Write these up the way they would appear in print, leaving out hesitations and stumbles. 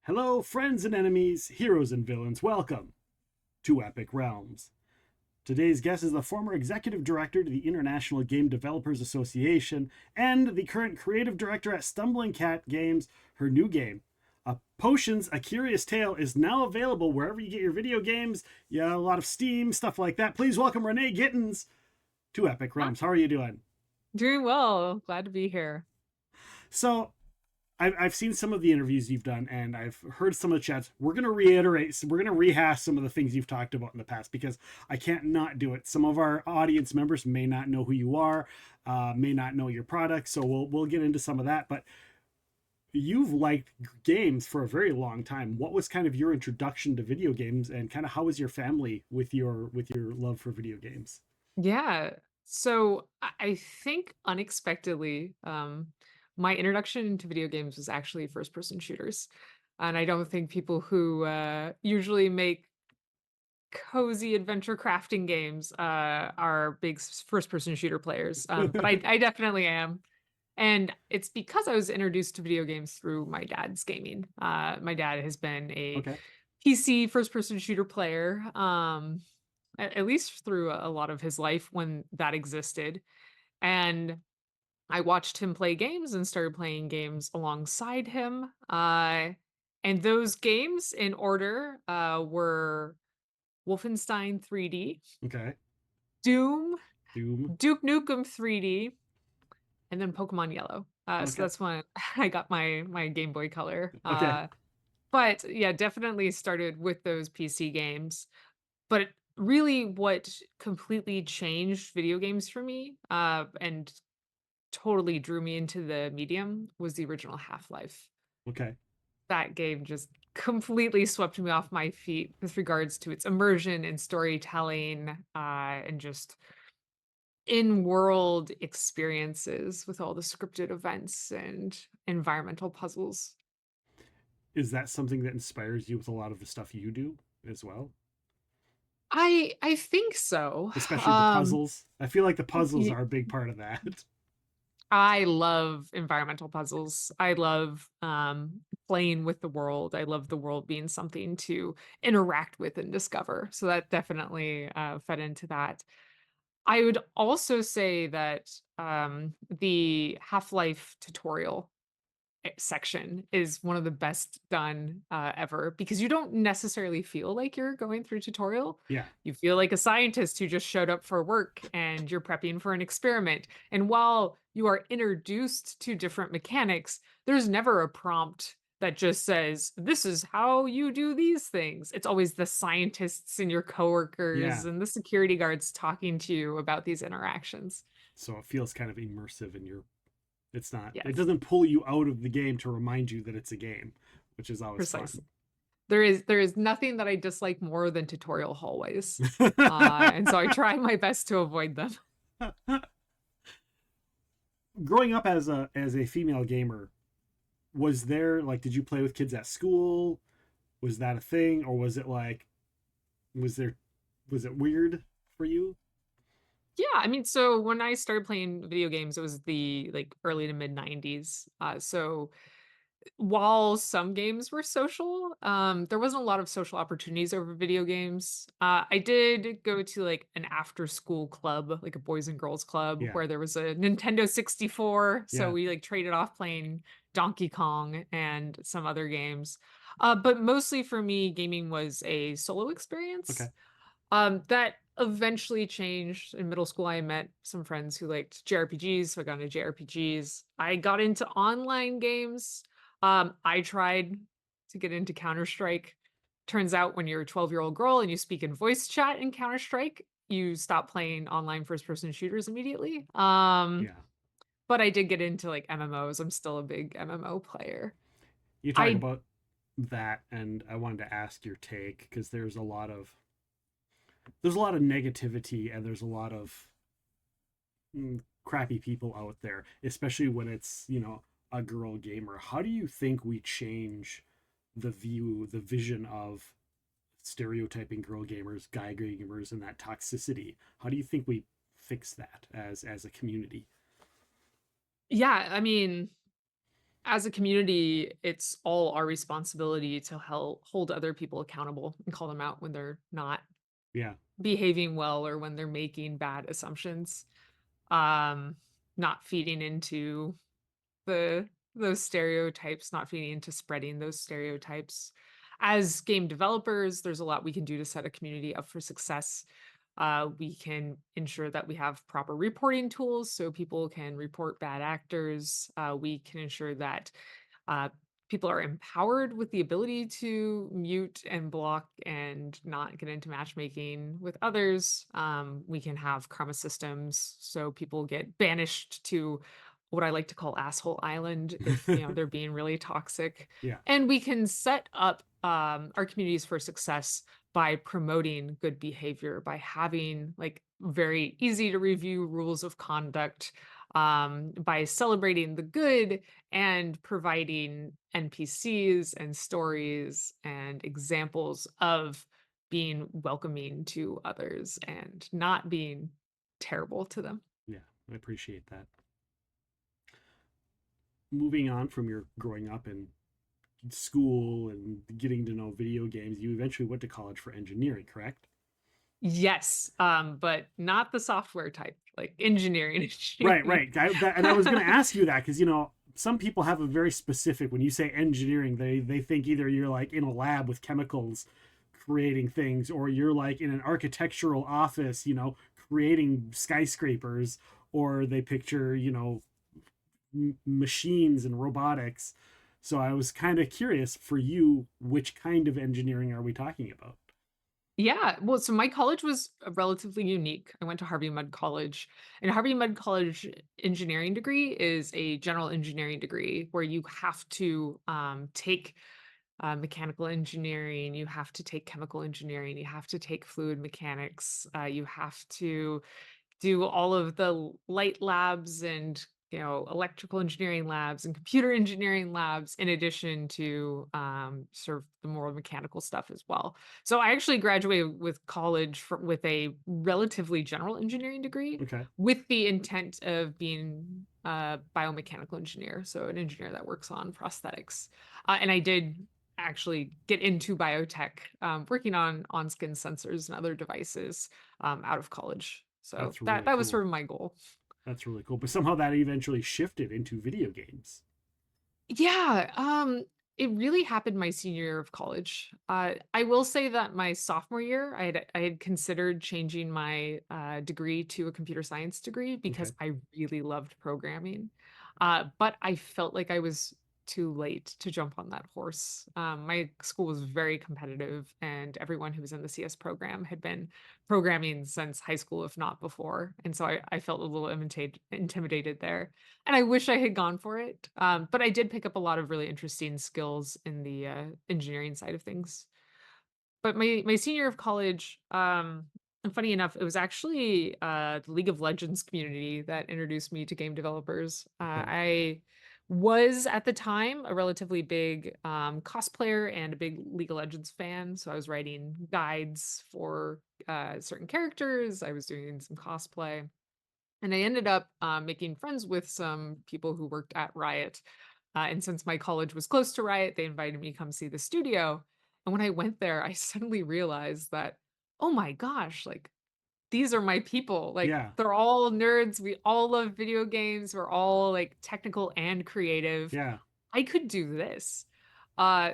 Hello, friends and enemies, heroes and villains. Welcome to Epic Realms. Today's guest is the former executive director to the International Game Developers Association and the current creative director at Stumbling Cat Games. Her new game, Potions: A Curious Tale, is now available wherever you get your video games. Yeah, a lot of Steam, stuff like that. Please welcome Renee Gittins to Epic Hi, Realms. How are you doing? doing well. Glad to be here. So, I've seen some of the interviews you've done, and I've heard some of the chats. We're going to reiterate, we're going to rehash some of the things you've talked about in the past because I can't not do it. Some of our audience members may not know who you are, may not know your product, so we'll get into some of that. But you've liked games for a very long time. What was kind of your introduction to video games, and kind of how was your family with your love for video games? Yeah. So I think unexpectedly, my introduction to video games was actually first person shooters. And I don't think people who usually make cozy adventure crafting games are big first person shooter players. But I definitely am. And it's because I was introduced to video games through my dad's gaming. My dad has been a Okay. PC first person shooter player. At least through a lot of his life when that existed. And I watched him play games and started playing games alongside him. And those games in order were Wolfenstein 3D, Okay. Doom, Doom. Duke Nukem 3D, and then Pokemon Yellow. So Okay. that's when I got my Game Boy Color. Okay. But yeah, definitely started with those PC games. But really what completely changed video games for me, and totally drew me into the medium was the original Half-Life. Okay. That game just completely swept me off my feet with regards to its immersion and storytelling, and just in-world experiences with all the scripted events and environmental puzzles. Is that something that inspires you with a lot of the stuff you do as well? I think so. Especially the Um, puzzles. I feel like the puzzles are a big part of that. I love environmental puzzles. I love playing with the world. I love the world being something to interact with and discover. So that definitely fed into that. I would also say that the Half Life tutorial section is one of the best done ever because you don't necessarily feel like you're going through tutorial. Yeah. You feel like a scientist who just showed up for work and you're prepping for an experiment. And while you are introduced to different mechanics, there's never a prompt that just says, this is how you do these things. It's always the scientists and your coworkers Yeah. and the security guards talking to you about these interactions. So it feels kind of immersive in your it's not it Yes, doesn't pull you out of the game to remind you that it's a game, which is always fun. precisely. There is nothing that I dislike more than tutorial hallways, and so I try my best to avoid them. Growing up as a female gamer, was there like did you play with kids at school? Was that a thing, or was it like was there was it weird for you? Yeah, I mean, so when I started playing video games, it was the, like, early to mid 90s, so while some games were social, there wasn't a lot of social opportunities over video games. I did go to, like, an after-school club, like a boys and girls club, Yeah. where there was a Nintendo 64, so Yeah. we, like, traded off playing Donkey Kong and some other games. But mostly for me, gaming was a solo Okay. experience. That eventually changed. In middle school, I met some friends who liked JRPGs, so I got into JRPGs. I got into online games. I tried to get into Counter-Strike. Turns out when you're a 12-year-old girl and you speak in voice chat in Counter-Strike, you stop playing online first-person shooters immediately. Yeah. But I did get into like MMOs. I'm still a big MMO player. You talk I about that, and I wanted to ask your take because there's a lot of negativity, and there's a lot of crappy people out there, especially when it's, a girl gamer. How do you think we change the vision of stereotyping girl gamers, guy gamers, and that toxicity? How do you think we fix that as a community? yeah, I mean, As a community, it's all our responsibility to hold other people accountable and call them out when they're not Yeah. behaving well or when they're making bad assumptions. Um, Not feeding into the those stereotypes, not feeding into spreading those stereotypes. As game developers, there's a lot we can do to set a community up for success. We can ensure that we have proper reporting tools so people can report bad actors. We can ensure that uh, people are empowered with the ability to mute and block and not get into matchmaking with others. We can have karma systems so people get banished to what I like to call asshole island if they're being really toxic. Yeah. And we can set up our communities for success by promoting good behavior, by having like very easy to review rules of conduct, by celebrating the good and providing NPCs and stories and examples of being welcoming to others and not being terrible to them. Yeah. I appreciate that. Moving on from your growing up in school and getting to know video games, you eventually went to college for engineering, correct? Yes, but not the software type, like engineering. Right, Engineering. right. And I was going to ask you that because some people have a very specific. When you say engineering, they think either you're like in a lab with chemicals creating things, or you're like in an architectural office, creating skyscrapers, or they picture machines and robotics. So I was kind of curious for you, which kind of engineering are we talking about? Yeah, well, so my college was relatively unique. I went to Harvey Mudd College, and Harvey Mudd College engineering degree is a general engineering degree where you have to take mechanical engineering, you have to take chemical engineering, you have to take fluid mechanics, you have to do all of the light labs and electrical engineering labs and computer engineering labs in addition to sort of the more mechanical stuff as well. So I actually graduated with college with a relatively general engineering degree Okay. with the intent of being a biomechanical engineer, so an engineer that works on prosthetics. And I did actually get into biotech, working on skin sensors and other devices out of college. So That's that really that was cool. sort of my goal. That's really cool. But somehow that eventually shifted into video games. Yeah, it really happened my senior year of college. I will say that my sophomore year, I had considered changing my degree to a computer science degree because Okay. I really loved programming, but I felt like I was too late to jump on that horse. My school was very competitive, and everyone who was in the CS program had been programming since high school, if not before, and so I felt a little intimidated there. And I wish I had gone for it, but I did pick up a lot of really interesting skills in the, engineering side of things. But my senior year of college, and funny enough, it was actually, the League of Legends community that introduced me to game developers. Okay. I was, at the time, a relatively big, cosplayer and a big League of Legends fan, so I was writing guides for, certain characters, I was doing some cosplay. And I ended up making friends with some people who worked at Riot. And since my college was close to Riot, they invited me to come see the studio. And when I went there, I suddenly realized that, oh my gosh, like these are my people. Like Yeah. they're all nerds. We all love video games. We're all like technical and creative. Yeah. I could do this.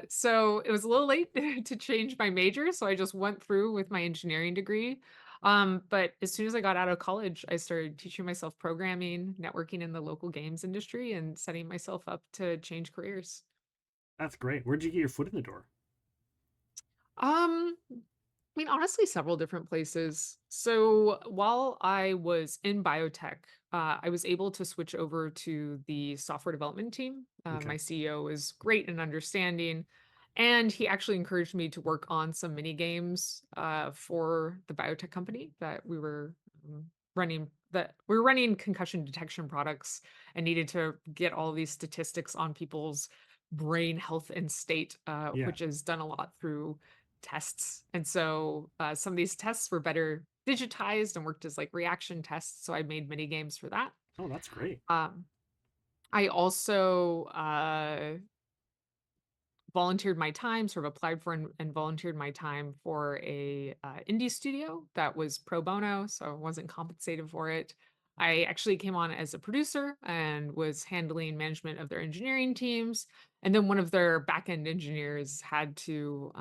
So it was a little late to change my major, so I just went through with my engineering degree. But as soon as I got out of college, I started teaching myself programming, networking in the local games industry, and setting myself up to change careers. That's great. Where'd you get your foot in the door? I mean, honestly, several different places. So while I was in biotech, I was able to switch over to the software development team. Okay. My CEO is great and understanding, and he actually encouraged me to work on some mini games for the biotech company that we were running. That we were running concussion detection products and needed to get all these statistics on people's brain health and state, Yeah. which is done a lot through tests. And so some of these tests were better digitized and worked as like reaction tests. So I made mini games for that. Oh, that's great. Um, I also volunteered my time, sort of applied for and volunteered my time for a indie studio that was pro bono, so I wasn't compensated for it. I actually came on as a producer and was handling management of their engineering teams. And then one of their back end engineers had to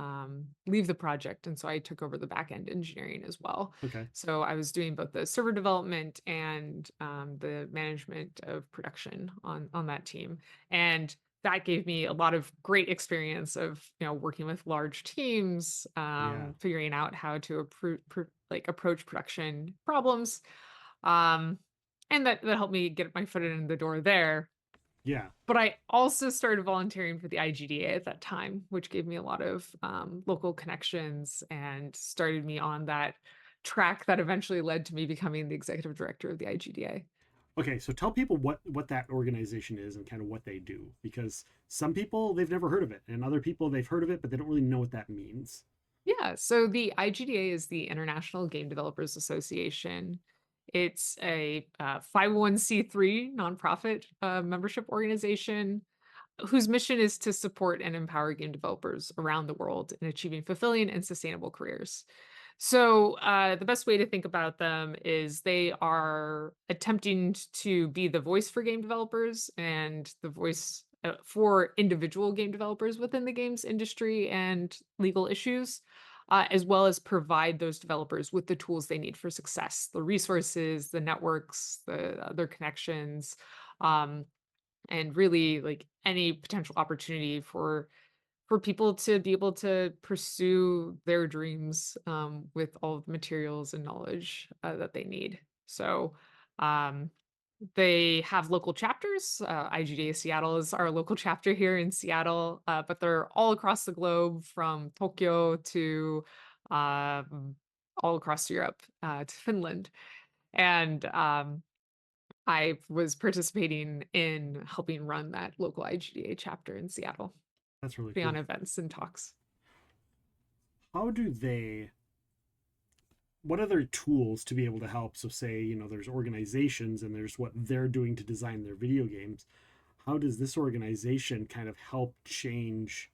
leave the project. And so I took over the back end engineering as well. Okay. So I was doing both the server development and the management of production on that team. And that gave me a lot of great experience of, working with large teams, Yeah. figuring out how to approach production problems. Um, and that helped me get my foot in the door there. Yeah. But I also started volunteering for the IGDA at that time, which gave me a lot of local connections and started me on that track that eventually led to me becoming the executive director of the IGDA. Okay, so tell people what that organization is and kind of what they do, because some people they've never heard of it, and other people they've heard of it, but they don't really know what that means. Yeah, so the IGDA is the International Game Developers Association. It's a 501(c)(3) nonprofit membership organization whose mission is to support and empower game developers around the world in achieving fulfilling and sustainable careers. So, the best way to think about them is they are attempting to be the voice for game developers and the voice for individual game developers within the games industry and legal issues, as well as provide those developers with the tools they need for success, the resources, the networks, the other connections, um, and really like any potential opportunity for people to be able to pursue their dreams with all of the materials and knowledge that they need. So um, they have local chapters. IGDA Seattle is our local chapter here in Seattle, but they're all across the globe from Tokyo to um, all across Europe to Finland. And I was participating in helping run that local IGDA chapter in Seattle, That's really be on cool. events and talks. How do they? What are their tools to be able to help? So, say there's organizations and there's what they're doing to design their video games. How does this organization kind of help change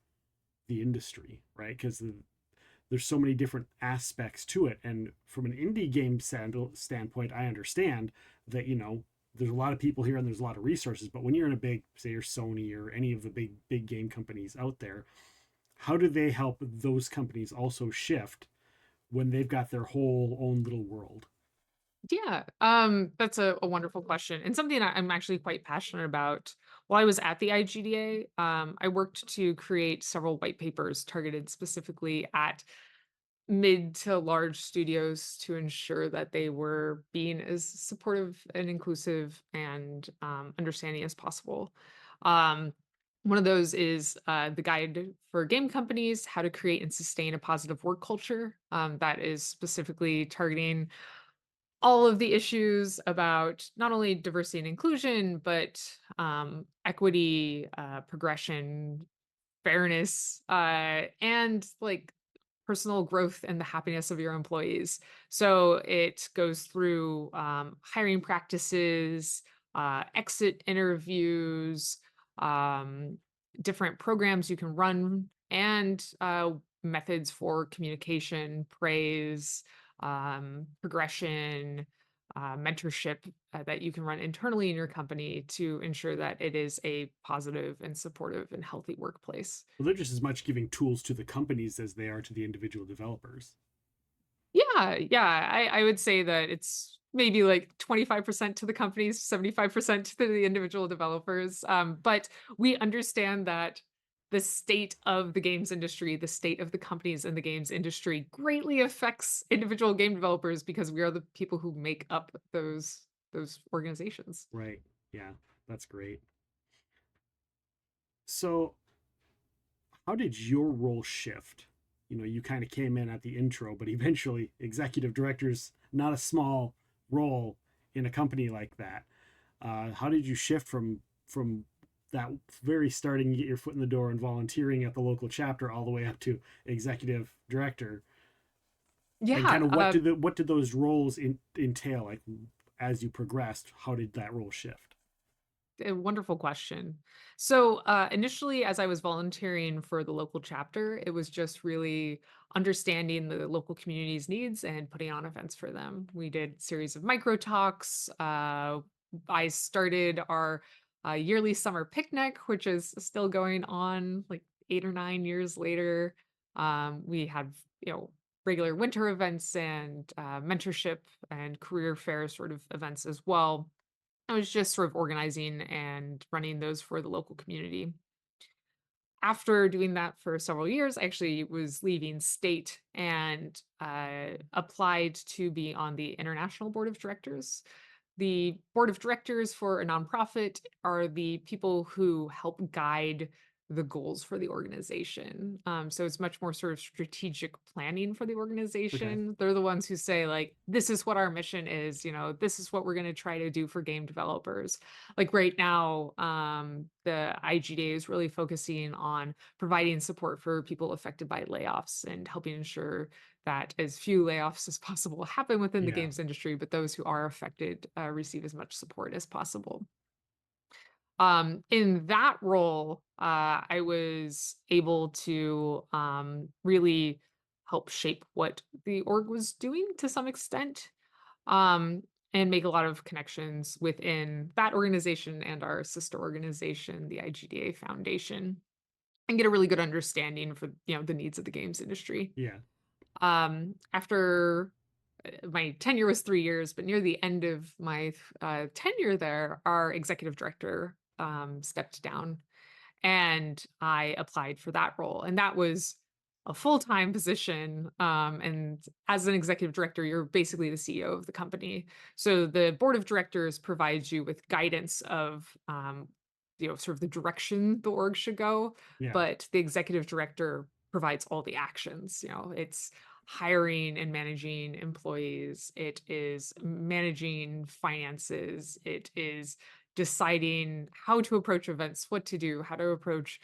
the industry, right? Because there's so many different aspects to it. And from an indie game standpoint, I understand that, there's a lot of people here and there's a lot of resources. But when you're in a big, say, you're Sony or any of the big game companies out there, how do they help those companies also shift when they've got their whole own little world? Yeah, that's a wonderful question and something I'm actually quite passionate about. While I was at the IGDA, I worked to create several white papers targeted specifically at mid to large studios to ensure that they were being as supportive and inclusive and understanding as possible. Um, one of those is the guide for game companies, how to create and sustain a positive work culture that is specifically targeting all of the issues about not only diversity and inclusion, but equity, progression, fairness, and like personal growth and the happiness of your employees. So it goes through hiring practices, exit interviews, um, different programs you can run, and methods for communication, praise, progression, mentorship that you can run internally in your company to ensure that it is a positive and supportive and healthy workplace. Well, they're just as much giving tools to the companies as they are to the individual developers. Yeah, yeah, I would say that it's maybe like 25% to the companies, 75% to the individual developers. But we understand that the state of the games industry, the state of the companies in the games industry greatly affects individual game developers because we are the people who make up those organizations. Right. Yeah, that's great. So, how did your role shift? You kind of came in at the intro, but eventually, executive director's not a small role in a company like that. How did you shift from that very starting, you get your foot in the door and volunteering at the local chapter, all the way up to executive director? And kind Yeah, of what did those roles entail? Like as you progressed, how did that role shift? A wonderful question. So, initially, as I was volunteering for the local chapter, it was just really understanding the local community's needs and putting on events for them. We did series of micro talks. I started our yearly summer picnic, which is still going on like 8 or 9 years later. We had, you know, regular winter events and mentorship and career fair sort of events as well. I was just sort of organizing and running those for the local community. After doing that for several years, I actually was leaving state and applied to be on the international board of directors. The board of directors for a nonprofit are the people who help guide the goals for the organization. So it's much more sort of strategic planning for the Okay. organization. They're the ones who say, like, this is what our mission is, this is what we're going to try to do for game developers. Like right now, the IGDA is really focusing on providing support for people affected by layoffs and helping ensure that as few layoffs as possible happen within the Yeah. games industry, but those who are affected receive as much support as possible. In that role, I was able to really help shape what the org was doing to some extent, um, and make a lot of connections within that organization and our sister organization, the IGDA Foundation, and get a really good understanding for the needs of the games industry. Yeah. After my tenure was 3 years, but near the end of my tenure there, our executive director stepped down and I applied for that role. And that was a full-time position. And as an executive director, you're basically the CEO of the company. So the board of directors provides you with guidance of sort of the direction the org should go, Yeah. but the executive director provides all the actions. It's hiring and managing employees, it is managing finances, it is deciding how to approach events, what to do, how to approach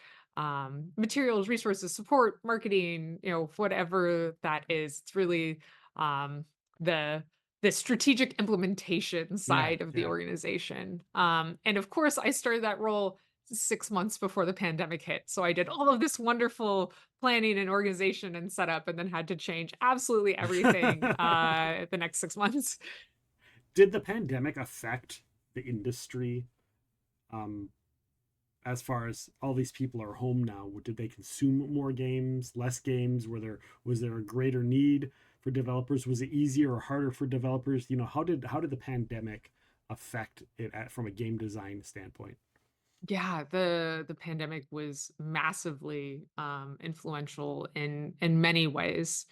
materials, resources, support, marketing, whatever that is. It's really um, the the strategic implementation Yeah. side of the Yeah. organization. And of course, I started that role 6 months before the pandemic hit. So I did all of this wonderful planning and organization and setup, and then had to change absolutely everything the next 6 months. Did the pandemic affect the industry, um, as far as all these people are home now? Did they consume more games, less games? Was there a greater need for developers? Was it easier or harder for developers? How did the pandemic affect it from a game design standpoint? Yeah, the pandemic was massively influential in many ways.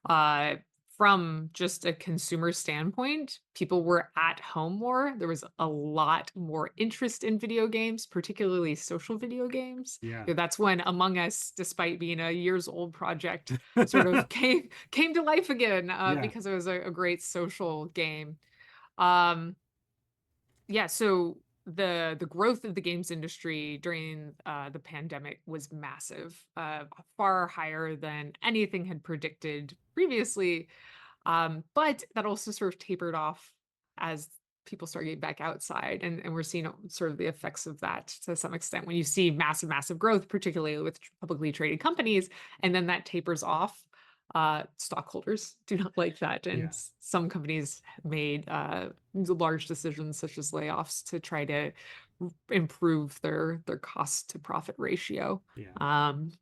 Uh, from just a consumer standpoint, people were at home more. There was a lot more interest in video games, particularly social video games. Yeah. That's when Among Us, despite being a years old project, sort of came to life again Yeah. because it was a great social game. Um, yeah, so the growth of the games industry during the pandemic was massive, far higher than anything had predicted previously. But that also sort of tapered off as people start getting back outside, and we're seeing sort of the effects of that to some extent. When you see massive, massive growth, particularly with publicly traded companies, and then that tapers off, stockholders do not like that, and Yeah. some companies have made large decisions such as layoffs to try to improve their cost to profit ratio. Yeah. Um,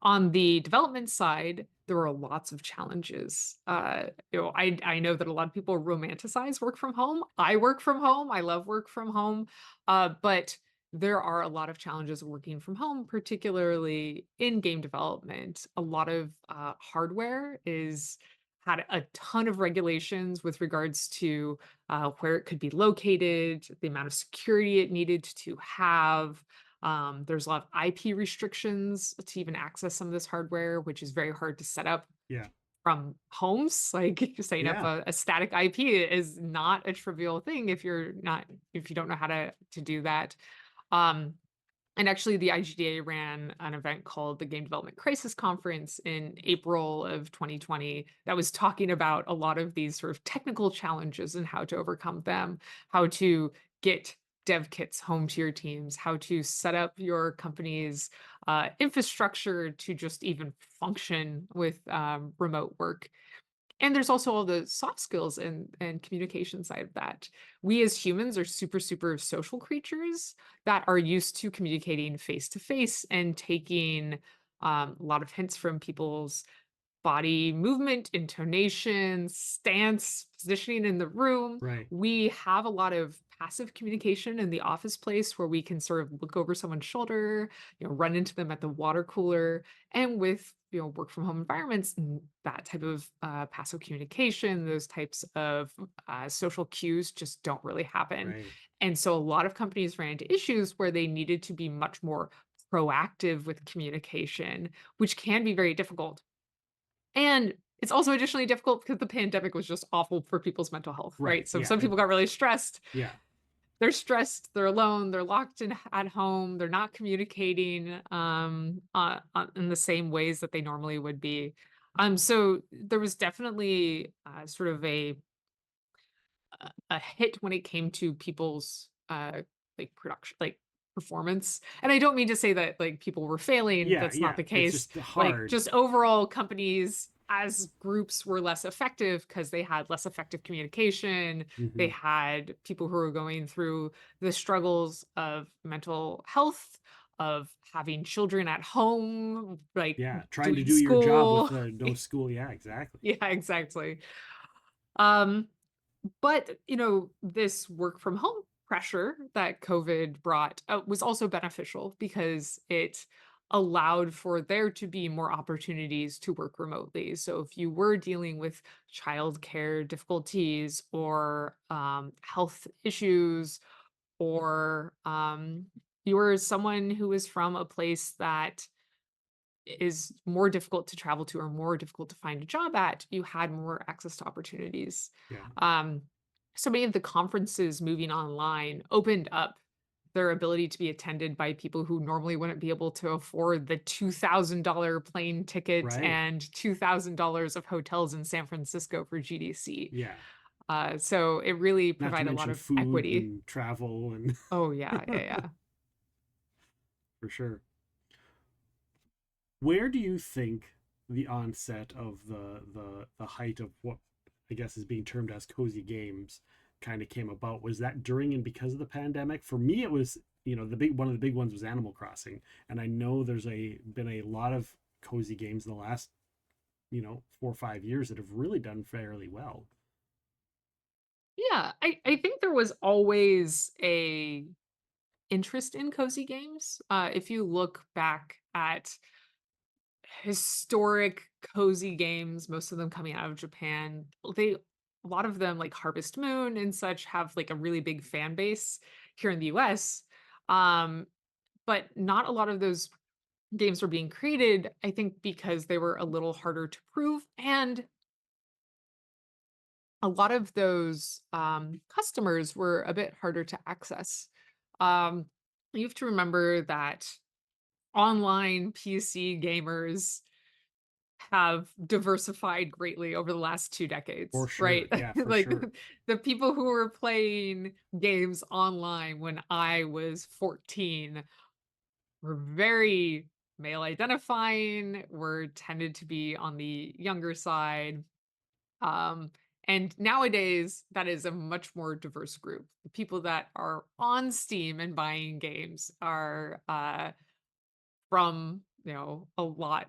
on the development side, there were lots of challenges. I know that a lot of people romanticize work from home. I work from home. I love work from home. But there are a lot of challenges working from home, particularly in game development. A lot of hardware is had a ton of regulations with regards to where it could be located, the amount of security it needed to have. There's a lot of IP restrictions to even access some of this hardware, which is very hard to set up Yeah. from homes. Like setting up Yeah. a static IP is not a trivial thing if you don't know how to do that. Um, and actually, the IGDA ran an event called the Game Development Crisis Conference in April of 2020 that was talking about a lot of these sort of technical challenges and how to overcome them, how to get dev kits home to your teams, how to set up your company's infrastructure to just even function with remote work. And there's also all the soft skills and communication side of that. We as humans are super, super social creatures that are used to communicating face to face and taking a lot of hints from people's body movement, intonation, stance, positioning in the room. Right. We have a lot of passive communication in the office place where we can sort of look over someone's shoulder, run into them at the water cooler. And with work from home environments, that type of passive communication, those types of social cues just don't really happen. Right. And so a lot of companies ran into issues where they needed to be much more proactive with communication, which can be very difficult. And it's also additionally difficult because the pandemic was just awful for people's mental health, Right. right? So Yeah. some people got really stressed. Yeah. They're stressed, they're alone, they're locked in at home, they're not communicating in the same ways that they normally would be. So there was definitely sort of a hit when it came to people's like production, like performance. And I don't mean to say that like people were failing. Yeah. That's not Yeah. the It's case. just Like hard. just overall companies as groups were less effective because they had less effective communication. They Hmm. had people who were going through the struggles of mental health, of having children at home, like Yeah. Trying to doing do your job school. with no school. Yeah. Exactly. Yeah, exactly. Um, but, this work from home pressure that COVID brought was also beneficial because it allowed for there to be more opportunities to work remotely. So if you were dealing with childcare difficulties or health issues, or you were someone who is from a place that is more difficult to travel to or more difficult to find a job at, you had more access to opportunities. Yeah. Um, so many of the conferences moving online opened up their ability to be attended by people who normally wouldn't be able to afford the $2,000 plane ticket Right. and $2,000 of hotels in San Francisco for GDC. Yeah. So it really Not to provided a lot mention of food equity. and travel and Oh, yeah, yeah, yeah. for sure. Where do you think the onset of the height of what I guess is being termed as cozy games kind of came about? Was that during and because of the pandemic? For me, it was the big one of the big ones was Animal Crossing, and I know there's been a lot of cozy games in the last 4 or 5 years that have really done fairly well. Yeah, I think there was always a interest in cozy games. If you look back at historic cozy games, most of them coming out of Japan, a lot of them like Harvest Moon and such have like a really big fan base here in the US. Um, but not a lot of those games were being created, I think because they were a little harder to prove, and a lot of those customers were a bit harder to access. Um, you have to remember that online PC gamers have diversified greatly over the last 2 For decades, right? sure, yeah, for Like, sure. the people who were playing games online when I was 14 were very male identifying, were tended to be on the younger side. Um, and nowadays, that is a much more diverse group. The people that are on Steam and buying games are from, a lot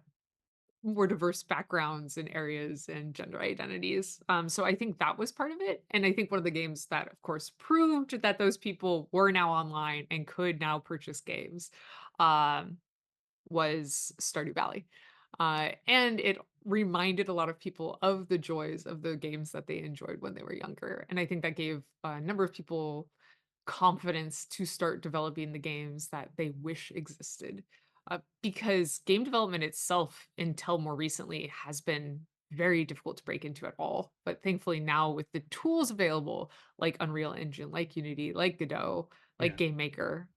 more diverse backgrounds and areas and gender identities. So I think that was part of it. And I think one of the games that, of course, proved that those people were now online and could now purchase games um, was Stardew Valley. And it reminded a lot of people of the joys of the games that they enjoyed when they were younger. And I think that gave a number of people confidence to start developing the games that they wish existed. Because game development itself, until more recently, has been very difficult to break into at all. But thankfully, now with the tools available, like Unreal Engine, like Unity, like Godot, like Yeah. Game Maker,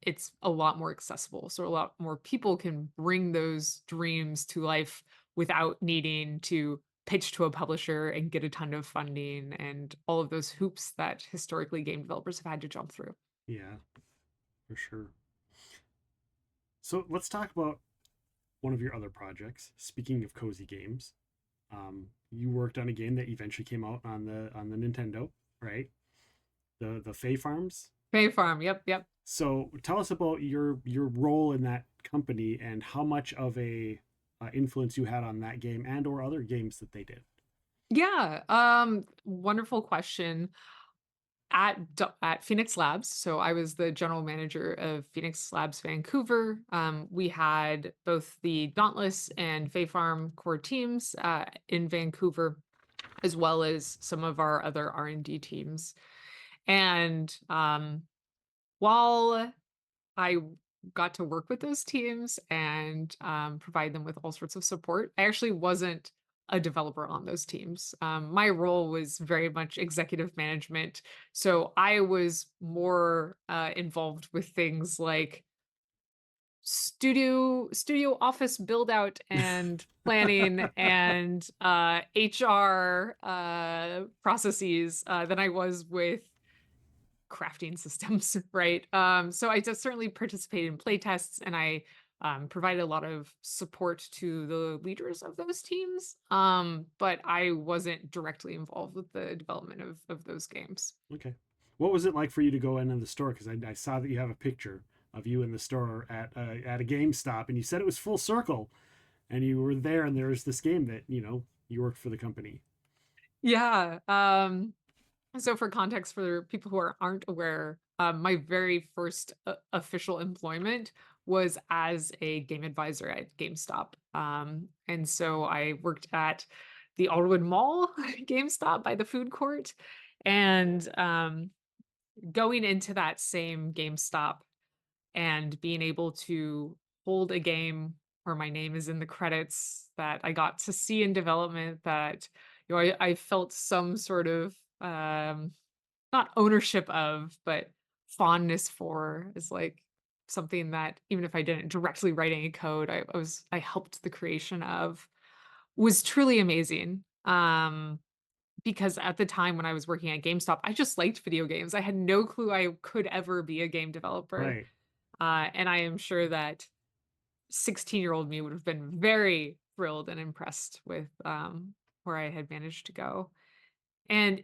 it's a lot more accessible. So a lot more people can bring those dreams to life without needing to pitch to a publisher and get a ton of funding and all of those hoops that historically game developers have had to jump through. Yeah, for sure. So let's talk about one of your other projects. Speaking of cozy games, you worked on a game that eventually came out on the Nintendo, right? The Fay Farms. Fay Farm. Yep, yep. So tell us about your role in that company and how much of a influence you had on that game and or other games that they did. Yeah, wonderful question. At Phoenix Labs, so I was the general manager of Phoenix Labs Vancouver. We had both the Dauntless and Fay Farm core teams in Vancouver, as well as some of our other R&D teams. And while I got to work with those teams and provide them with all sorts of support, I actually wasn't a developer on those teams. My role was very much executive management. So I was more involved with things like studio office build out and planning and HR processes than I was with crafting systems, right? So I just certainly participated in play tests and I provided a lot of support to the leaders of those teams. But I wasn't directly involved with the development of those games. Okay. What was it like for you to go in the store? Because I saw that you have a picture of you in the store at a GameStop, and you said it was full circle, and you were there, and there was this game that you worked for the company. Yeah. So for context for people who aren't aware, my very first official employment was as a game advisor at GameStop. And so I worked at the Alderwood Mall GameStop by the food court. And going into that same GameStop and being able to hold a game where my name is in the credits that I got to see in development that I felt some sort of not ownership of, but fondness for is like something that even if I didn't directly write any code, I helped the creation of was truly amazing. Because at the time when I was working at GameStop, I just liked video games. I had no clue I could ever be a game developer. Right. And I am sure that 16-year-old me would have been very thrilled and impressed with where I had managed to go. And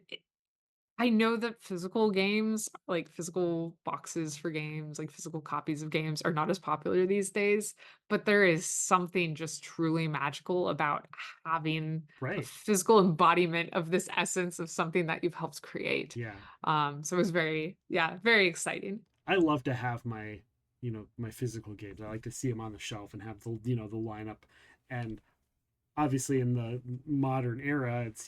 I know that physical games, like physical boxes for games, like physical copies of games are not as popular these days, but there is something just truly magical about having a Right. physical embodiment of this essence of something that you've helped create. Yeah. So it was very, yeah, very exciting. I love to have my physical games. I like to see them on the shelf and have the lineup. And obviously in the modern era, it's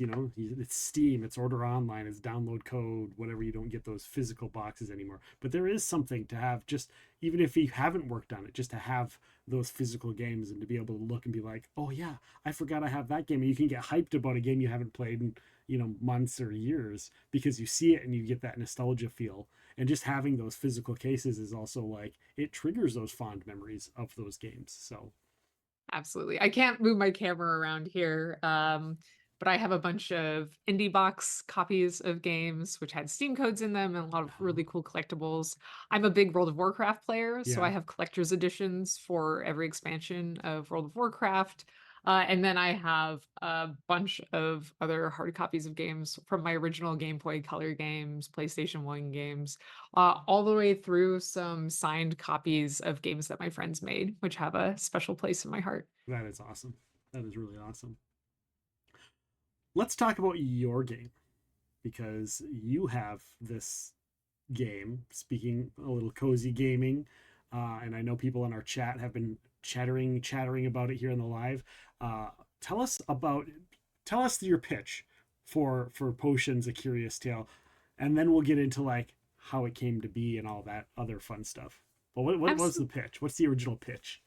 Steam, it's order online, it's download code, whatever. You don't get those physical boxes anymore, but there is something to have, just even if you haven't worked on it, just to have those physical games and to be able to look and be like, oh yeah, I forgot I have that game. And you can get hyped about a game you haven't played in months or years because you see it and you get that nostalgia feel. And just having those physical cases is also like, it triggers those fond memories of those games. So Absolutely. I can't move my camera around here, but I have a bunch of indie box copies of games which had Steam codes in them and a lot of really cool collectibles. I'm a big World of Warcraft player, so I yeah, have collector's editions for every expansion of World of Warcraft. And then I have a bunch of other hard copies of games from my original Game Boy Color games, PlayStation 1 games, all the way through some signed copies of games that my friends made, which have a special place in my heart. that is awesome. That is really awesome. Let's talk about your game because you have this game. Speaking a little cozy gaming, and I know people in our chat have been chattering about it here in the live. Uh, tell us about, tell us your pitch for Potions: A Curious Tale, and then we'll get into like how it came to be and all that other fun stuff. But what was the Absolutely. pitch? What's the original pitch?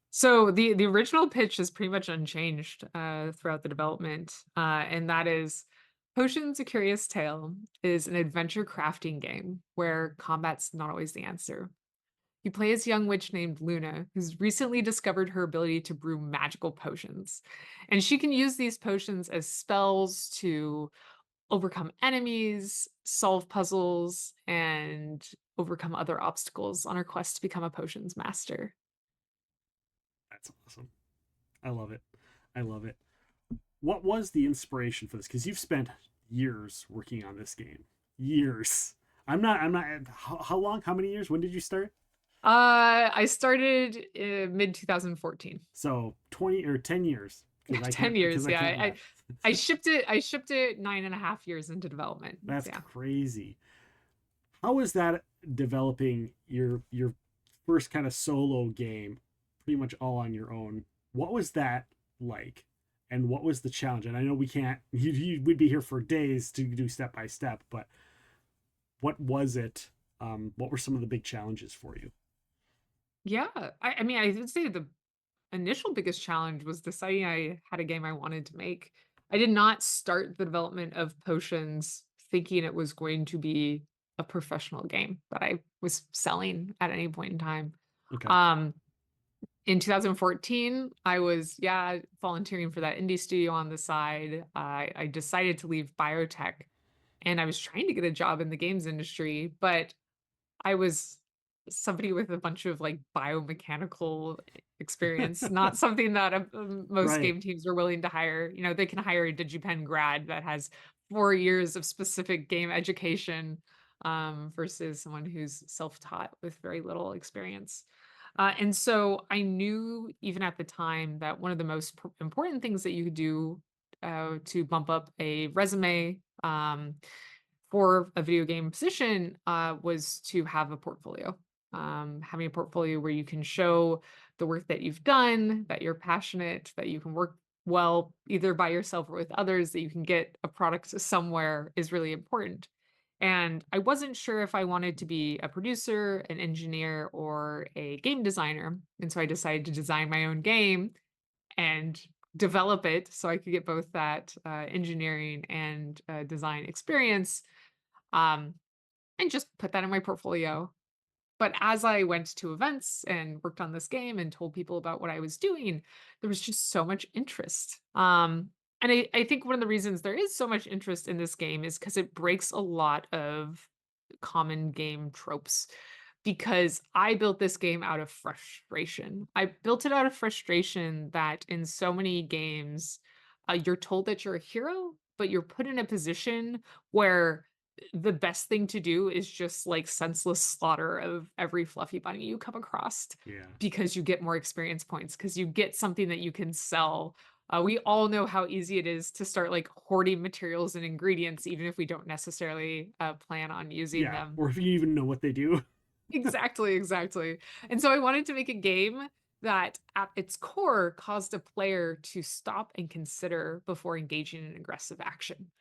So the original pitch is pretty much unchanged throughout the development, and that is Potions: A Curious Tale is an adventure crafting game where combat's not always the answer. You play as a young witch named Luna, who's recently discovered her ability to brew magical potions. And she can use these potions as spells to overcome enemies, solve puzzles and overcome other obstacles on our quest to become a potions master. That's awesome. I love it. I love it. What was the inspiration for this? Because you've spent years working on this game. Years. I'm not. How long? How many years? When did you start? I started mid 2014. So 20 or 10 years. Because I 10 can't. Because years. I Yeah. can't I math. shipped it. I shipped it 9.5 years into development. That's Yeah. crazy. How is that developing your first kind of solo game, pretty much all on your own? What was that like? And what was the challenge? And I know we can't. We'd be here for days to do step by step, but what was it? What were some of the big challenges for you? Yeah. I mean, I would say the initial biggest challenge was deciding I had a game I wanted to make. I did not start the development of Potions thinking it was going to be a professional game that I was selling at any point in time. Okay. Um, in 2014, I was, yeah, volunteering for that indie studio on the side. I decided to leave biotech and I was trying to get a job in the games industry, but I was somebody with a bunch of, like, biomechanical experience, not something that, most Right. game teams are willing to hire. They can hire a DigiPen grad that has 4 years of specific game education, versus someone who's self-taught with very little experience. And so I knew even at the time that one of the most important things that you could do, to bump up a resume, for a video game position, was to have a portfolio. Having a portfolio where you can show the work that you've done, that you're passionate, that you can work well either by yourself or with others, that you can get a product somewhere is really important. And I wasn't sure if I wanted to be a producer, an engineer, or a game designer. And so I decided to design my own game and develop it so I could get both that engineering and design experience, um, and just put that in my portfolio. But as I went to events and worked on this game and told people about what I was doing, there was just so much interest. And I think one of the reasons there is so much interest in this game is because it breaks a lot of common game tropes. Because I built this game out of frustration. I built it out of frustration that in so many games, you're told that you're a hero, but you're put in a position where the best thing to do is just like senseless slaughter of every fluffy bunny you come across Yeah. because you get more experience points, because you get something that you can sell. We all know how easy it is to start like hoarding materials and ingredients, even if we don't necessarily plan on using Yeah. them. Or if you even know what they do. Exactly, exactly. And so I wanted to make a game that at its core caused a player to stop and consider before engaging in aggressive action.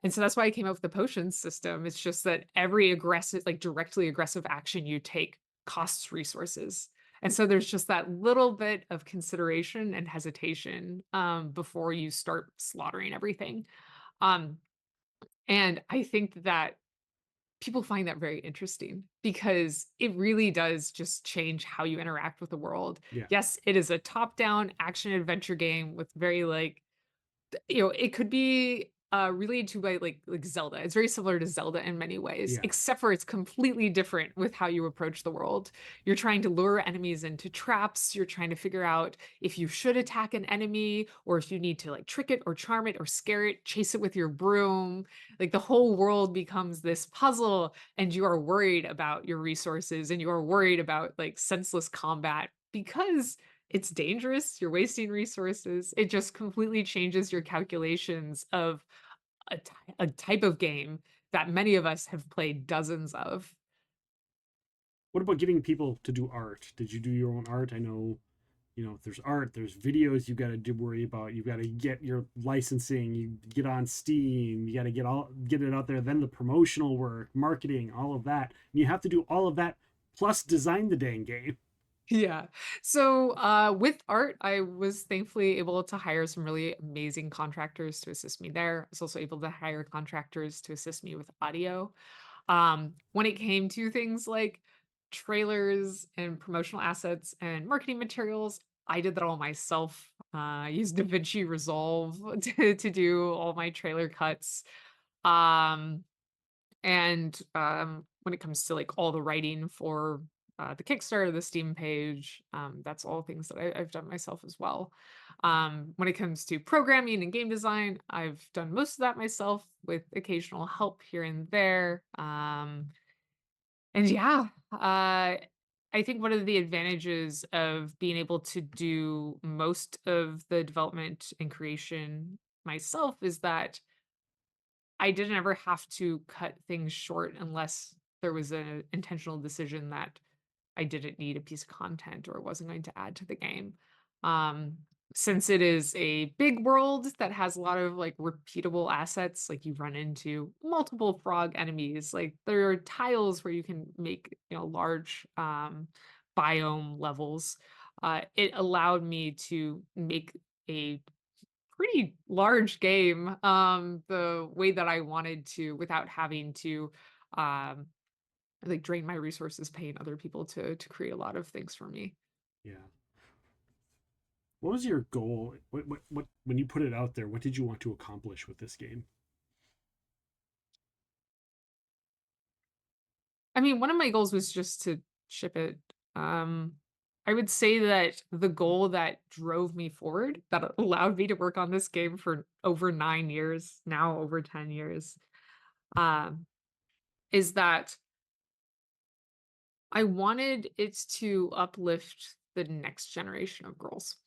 And so that's why I came up with the potions system. It's just that every aggressive, like directly aggressive action you take costs resources. And so there's just that little bit of consideration and hesitation, before you start slaughtering everything. Um, and I think that people find that very interesting because it really does just change how you interact with the world. Yeah. Yes, it is a top-down action adventure game with very like it could be, related to by, like Zelda. It's very similar to Zelda in many ways, Yeah. except for it's completely different with how you approach the world. You're trying to lure enemies into traps, you're trying to figure out if you should attack an enemy or if you need to, like, trick it or charm it or scare it, chase it with your broom. Like, the whole world becomes this puzzle, and you are worried about your resources, and you are worried about, like, senseless combat because it's dangerous, you're wasting resources. It just completely changes your calculations of a type of game that many of us have played dozens of. What about getting people to do art? Did you do your own art? I know, there's art, there's videos you got to do worry about. You got to get your licensing, you get on Steam, you got to get it out there, then the promotional work, marketing, all of that. And you have to do all of that plus design the dang game. Yeah. So, with art, I was thankfully able to hire some really amazing contractors to assist me there. I was also able to hire contractors to assist me with audio. When it came to things like trailers and promotional assets and marketing materials, I did that all myself. I used DaVinci Resolve to do all my trailer cuts. Um, And, when it comes to, like, all the writing for, the Kickstarter, the Steam page, that's all things that I've done myself as well. When it comes to programming and game design, I've done most of that myself with occasional help here and there. And yeah, I think one of the advantages of being able to do most of the development and creation myself is that I didn't ever have to cut things short unless there was an intentional decision that I didn't need a piece of content or wasn't going to add to the game. Um, since it is a big world that has a lot of like repeatable assets, like you run into multiple frog enemies, like there are tiles where you can make, large biome levels. It allowed me to make a pretty large game, the way that I wanted to without having to, um, like, drain my resources paying other people to create a lot of things for me. Yeah. What was your goal? What when you put it out there, what did you want to accomplish with this game? I mean, one of my goals was just to ship it. Um, I would say that the goal that drove me forward, that allowed me to work on this game for over 9 years, now over 10 years, um, is that I wanted it to uplift the next generation of girls.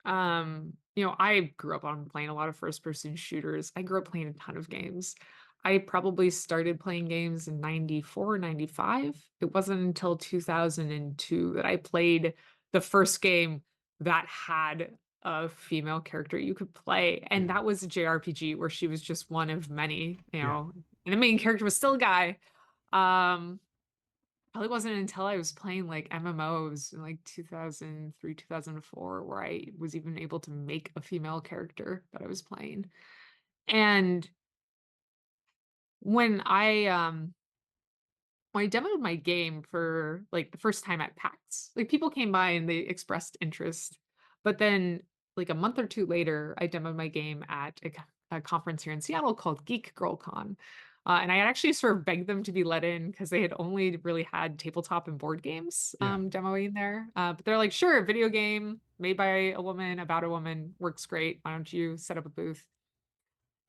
I grew up on playing a lot of first person shooters. I grew up playing a ton of games. I probably started playing games in 94, 95. It wasn't until 2002 that I played the first game that had a female character you could play. And Yeah. that was a JRPG where she was just one of many, Yeah. and the main character was still a guy. Um, Probably wasn't until I was playing, like, MMOs in, like, 2003, 2004 where I was even able to make a female character that I was playing. And when I demoed my game for, like, the first time at PAX, like, people came by and they expressed interest, but then, like, a month or 2 later, I demoed my game at a conference here in Seattle called Geek Girl Con, and I had actually sort of begged them to be let in because they had only really had tabletop and board games, Yeah. demoing there, but they're like, "Sure, video game made by a woman, about a woman, works great. Why don't you set up a booth?"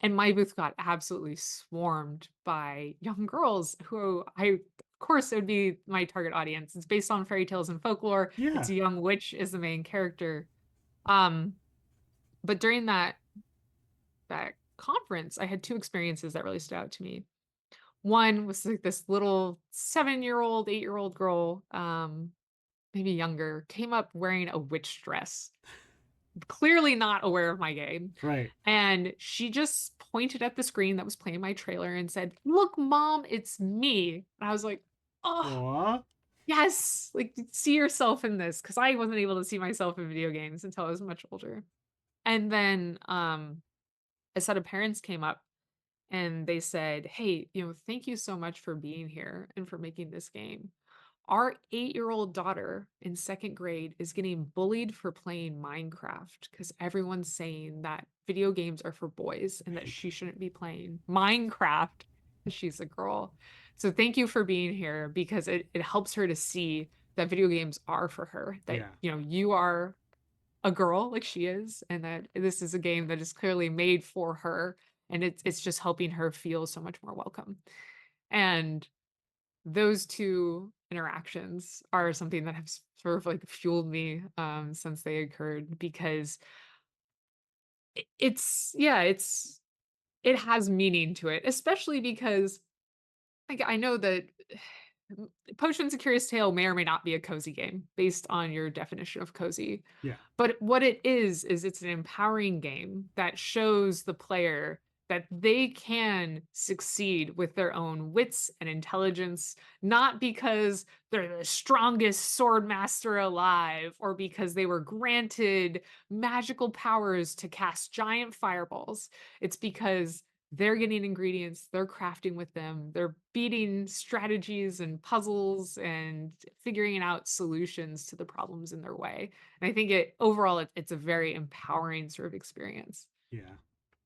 And my booth got absolutely swarmed by young girls who of course, it would be my target audience. It's based on fairy tales and folklore. It's Yeah. a young witch is the main character. Um, but during that conference, I had 2 experiences that really stood out to me. One was like this little 7-year-old, 8-year-old girl, maybe younger, came up wearing a witch dress, clearly not aware of my game. Right. And she just pointed at the screen that was playing my trailer and said, "Look, mom, it's me." And I was like, "Oh, Aw. yes, like, see yourself in this," because I wasn't able to see myself in video games until I was much older. And then, a set of parents came up and they said, "Hey, thank you so much for being here and for making this game. Our 8-year-old daughter in second grade is getting bullied for playing Minecraft because everyone's saying that video games are for boys and that Right. she shouldn't be playing Minecraft 'cause she's a girl. So thank you for being here because it helps her to see that video games are for her, that, Yeah. you are a girl like she is, and that this is a game that is clearly made for her, and it's just helping her feel so much more welcome." And those 2 interactions are something that have sort of, like, fueled me, since they occurred because it's yeah, it has meaning to it, especially because, like, I know that Potions: A Curious Tale may or may not be a cozy game based on your definition of cozy. Yeah. But what it is it's an empowering game that shows the player that they can succeed with their own wits and intelligence, not because they're the strongest sword master alive or because they were granted magical powers to cast giant fireballs. It's because they're getting ingredients, they're crafting with them, they're beating strategies and puzzles and figuring out solutions to the problems in their way. And I think it's a very empowering sort of experience. Yeah.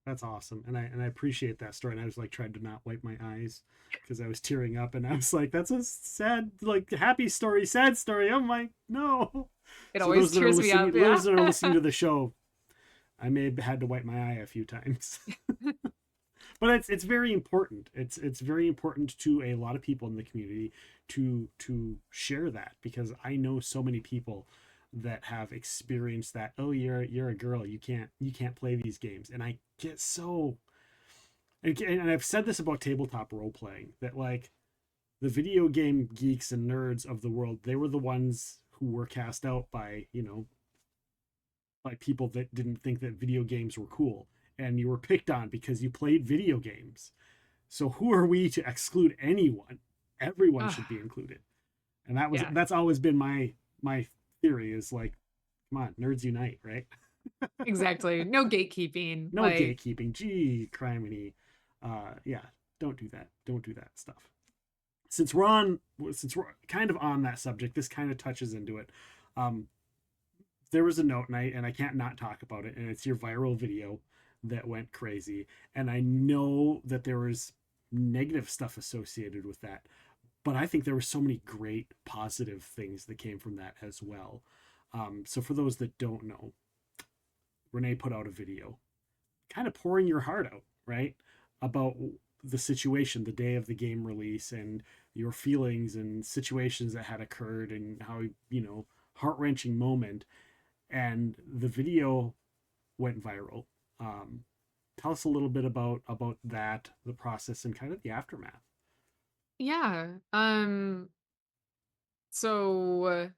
That's awesome, and I appreciate that story. And I was like trying to not wipe my eyes because I was tearing up, and I was like, "That's a sad, like happy story, sad story." I'm like, no. It So always tears me up. Yeah. those that are listening to the show, I may have had to wipe my eye a few times. But it's very important. It's very important to a lot of people in the community to share that, because I know so many people that have experienced that. Oh, you're a girl, you can't play these games, and I get so, and I've said this about tabletop role playing, that like the video game geeks and nerds of the world, they were the ones who were cast out by, by people that didn't think that video games were cool, and you were picked on because you played video games. So who are we to exclude anyone? Everyone Ugh, should be included. And yeah, that's always been my theory, is like, come on, nerds unite, right? exactly. No gatekeeping. No Like, gatekeeping. Gee, criminy. Yeah, don't do that. Don't do that stuff. Since we're kind of on that subject, this kind of touches into it. Um, there was a note, and I can't not talk about it, and it's your viral video that went crazy. And I know that there was negative stuff associated with that, but I think there were so many great positive things that came from that as well. So for those that don't know, Renee put out a video kind of pouring your heart out, right? About the situation the day of the game release, and your feelings and situations that had occurred, and how, heart wrenching moment. And the video went viral. Um, Tell us a little bit about that, the process, and kind of the aftermath. yeah. So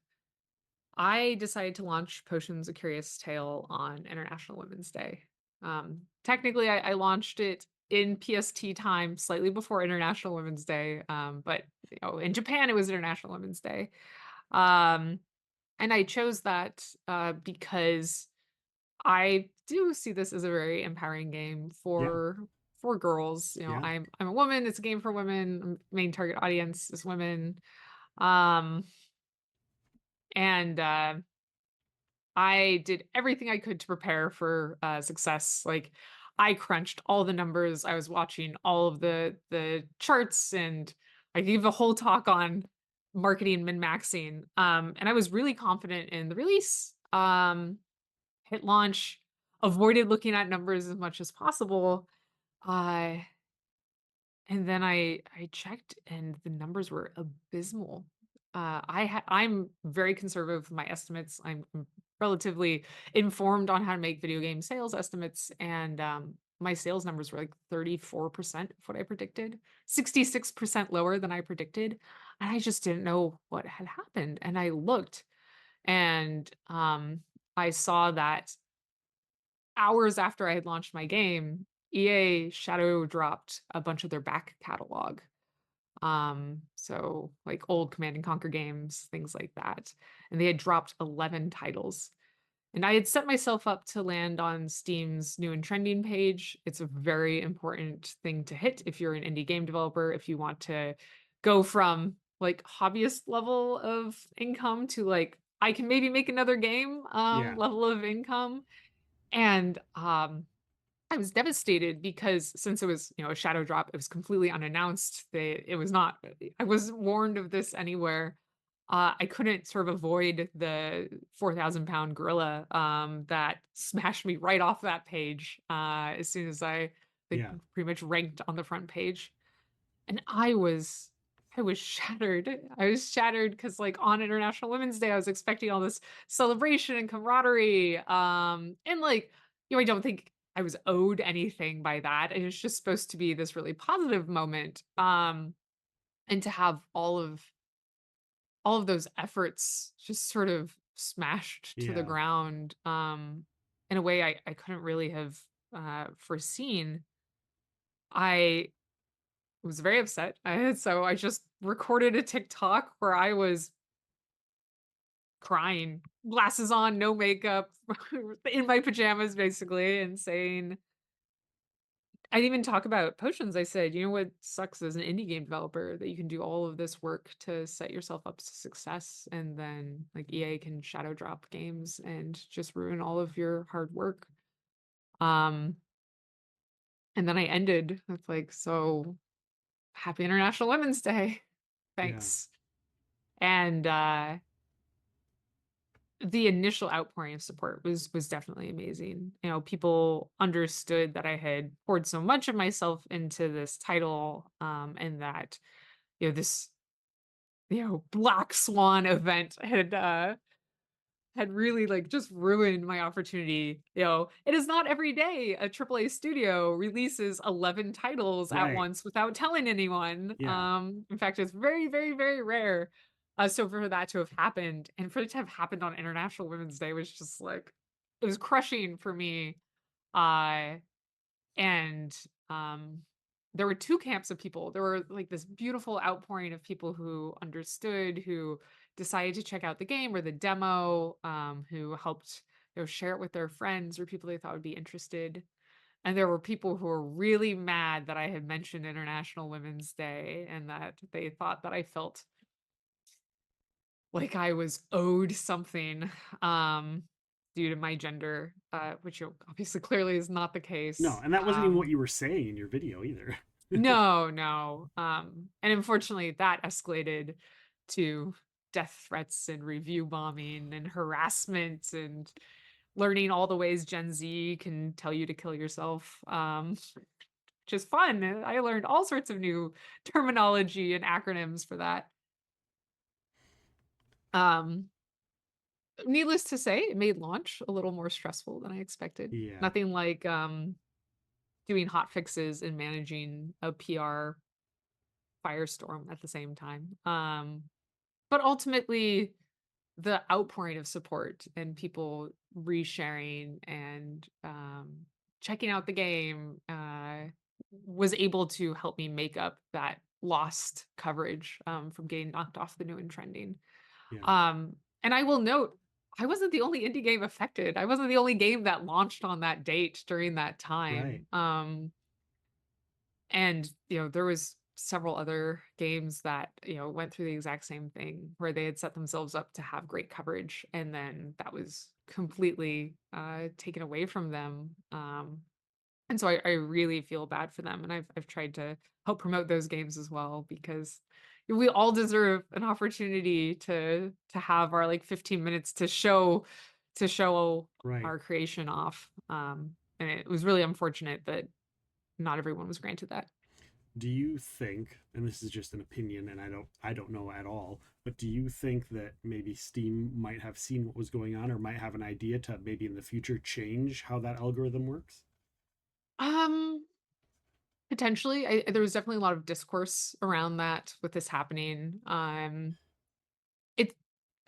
I decided to launch Potions: A Curious Tale on International Women's Day. Technically, I launched it in PST time, slightly before International Women's Day. But in Japan, it was International Women's Day. Um, and I chose that because I do see this as a very empowering game Yeah, for girls. yeah, I'm a woman. It's a game for women. Main target audience is women. Um, and I did everything I could to prepare for success. Like, I crunched all the numbers. I was watching all of the charts, and I gave a whole talk on marketing min maxing. And I was really confident in the release. Hit launch, avoided looking at numbers as much as possible. Uh, and then I checked, and the numbers were abysmal. I'm very conservative with my estimates. I'm relatively informed on how to make video game sales estimates, and my sales numbers were like 34% of what I predicted, 66% lower than I predicted, and I just didn't know what had happened. And I looked, and I saw that hours after I had launched my game, EA shadow dropped a bunch of their back catalog. So like old Command and Conquer games, things like that. And they had dropped 11 titles. And I had set myself up to land on Steam's new and trending page. It's a very important thing to hit if you're an indie game developer, if you want to go from like hobbyist level of income to like I can maybe make another game yeah, level of income. And I was devastated because since it was, a shadow drop, it was completely unannounced. It was not, I wasn't warned of this anywhere. I couldn't sort of avoid the 4,000 pound gorilla that smashed me right off that page as soon as I like yeah, pretty much ranked on the front page. And I was shattered. I was shattered because, like, on International Women's Day, I was expecting all this celebration and camaraderie, and, like, I don't think I was owed anything by that. It was just supposed to be this really positive moment, and to have all of those efforts just sort of smashed to the yeah, ground, in a way I couldn't really have, foreseen. I was very upset. So I just recorded a TikTok where I was crying, glasses on, no makeup, in my pajamas basically, and saying I didn't even talk about potions. I said, you know what sucks as an indie game developer that you can do all of this work to set yourself up to success, and then like EA can shadow drop games and just ruin all of your hard work. Um And then I ended with like, "So, happy International Women's Day. Yeah. Thanks." And, the initial outpouring of support was definitely amazing. You know, people understood that I had poured so much of myself into this title, and that, this, black swan event had really, like, just ruined my opportunity. It is not every day a AAA studio releases 11 titles at Right. once without telling anyone. Yeah. In fact, it's very, very, very rare. So for that to have happened, and for it to have happened on International Women's Day was just like, it was crushing for me. Uh and, there were 2 camps of people. There were, like, this beautiful outpouring of people who understood, who decided to check out the game or the demo, who helped, share it with their friends or people they thought would be interested. And there were people who were really mad that I had mentioned International Women's Day and that they thought that I felt like I was owed something, um, due to my gender, which, obviously clearly is not the No, case. and that wasn't even what you were saying in your video either. No, no, and unfortunately, that escalated to death threats and review bombing and harassment and learning all the ways Gen Z can tell you to kill yourself, which is fun. I learned all sorts of new terminology and acronyms for that. Um, Needless to say, it made launch a little more stressful than I expected. Yeah. Nothing like, doing hot fixes and managing a PR firestorm at the same time. But ultimately, the outpouring of support and people resharing and, checking out the game, was able to help me make up that lost coverage, from getting knocked off the new and trending. Yeah. And I will note, I wasn't the only indie game affected. I wasn't the only game that launched on that date during that Right. time. And, there was several other games that, went through the exact same thing where they had set themselves up to have great coverage, and then that was completely, taken away from them. And so I really feel bad for them, and I've tried to help promote those games as well because we all deserve an opportunity to have our, like, 15 minutes to show Right. our creation off. And it was really unfortunate that not everyone was granted that. Do you think, and this is just an opinion and I don't know at all, but do you think that maybe Steam might have seen what was going on or might have an idea to maybe in the future change how that algorithm works? Um, Potentially, there was definitely a lot of discourse around that with this happening. It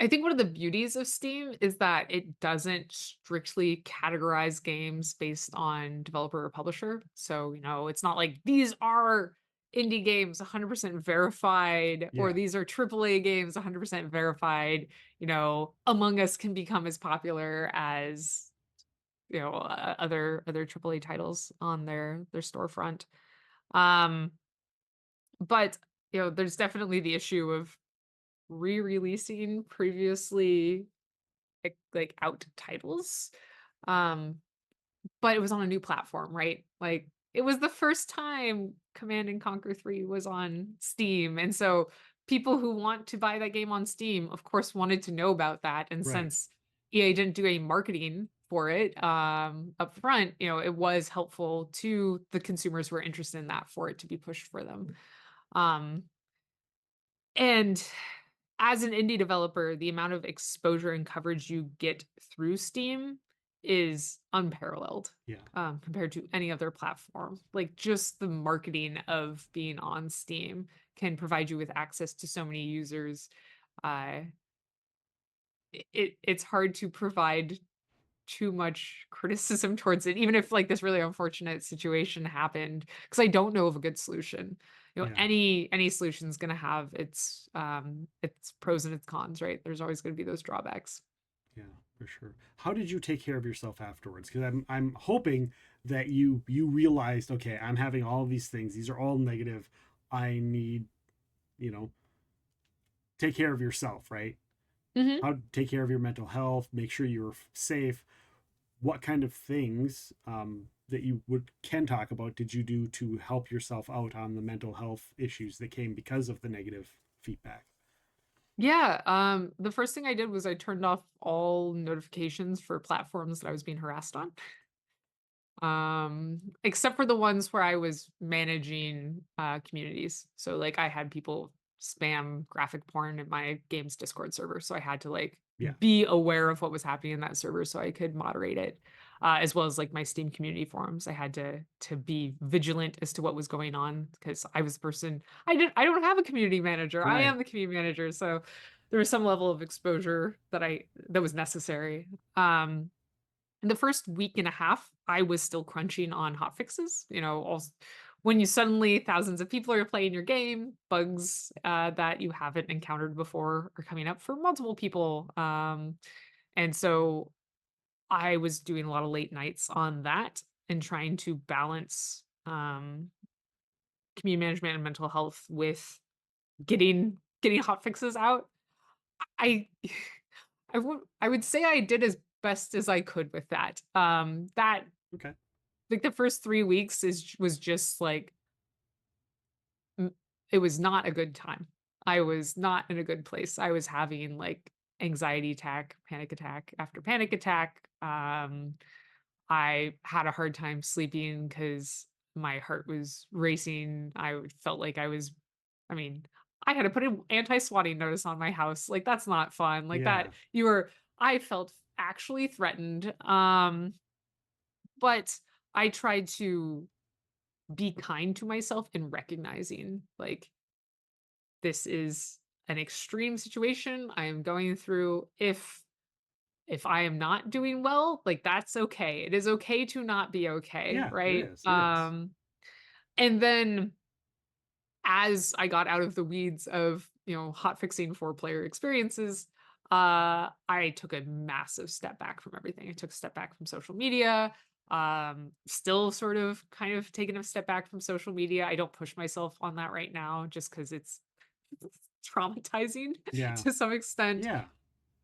I think one of the beauties of Steam is that it doesn't strictly categorize games based on developer or publisher. So, it's not like these are indie games 100% verified or Yeah. these are AAA games 100% verified. Among Us can become as popular as, other AAA titles on their storefront. Um, but, there's definitely the issue of re-releasing previously, like, out titles, um, but it was on a new platform, right? Like, it was the first time Command& and Conquer 3 was on Steam, and so people who want to buy that game on Steam, of course, wanted to know about that, and Right. since EA didn't do any marketing for it, up front, it was helpful to the consumers who are interested in that for it to be pushed for them. Um, and as an indie developer, the amount of exposure and coverage you get through Steam is unparalleled, Yeah. compared to any other platform. Like, just the marketing of being on Steam can provide you with access to so many users. Uh, it's hard to provide too much criticism towards it, even if, like, this really unfortunate situation happened, because I don't know of a good solution. Yeah. Any solution is gonna have its pros and its cons, right? There's always gonna be those drawbacks. Yeah, for sure. How did you take care of yourself afterwards? Because I'm hoping that you realized, okay, I'm having all of these things. These are all negative. I need, you know, take care of yourself, right? Mhm. How to take care of your mental health, make sure you're safe. What kind of things? that you would can talk about did you do to help yourself out on the mental health issues that came because of the negative feedback? Yeah, the first thing I did was I turned off all notifications for platforms that I was being harassed on. Except for the ones where I was managing communities. So like I had people spam graphic porn in my game's Discord server. So I had to like Yeah. be aware of what was happening in that server so I could moderate it. As well as like my Steam community forums. I had to be vigilant as to what was going on because I was the person I don't have a community manager. I Right. am the community manager. So there was some level of exposure that was necessary. In the first week and a half, I was still crunching on hot fixes. When you suddenly thousands of people are playing your game, bugs that you haven't encountered before are coming up for multiple people. And so I was doing a lot of late nights on that and trying to balance community management and mental health with getting hot fixes out. I I would say I did as best as I could with that. That Okay. like the first 3 weeks was just like m it was not a good time. I was not in a good place. I was having, like, anxiety attack, panic attack after panic attack. I had a hard time sleeping because my heart was racing. Felt like I mean, I had to put an anti-swatting notice on my house. Like, that's not fun. Like, that Yeah. you were I felt actually threatened, but I tried to be kind to myself in recognizing, like, this is an extreme situation I am going through. If I am not doing well, like, that's okay. It is okay to not be okay, Yeah, it right? is. It is. And then as I got out of the weeds of, hot fixing for player experiences, I took a massive step back from everything. I took a step back from social media. Still sort of kind of taking a step back from social media. I don't push myself on that right now just because it's traumatizing Yeah. to some extent. Yeah.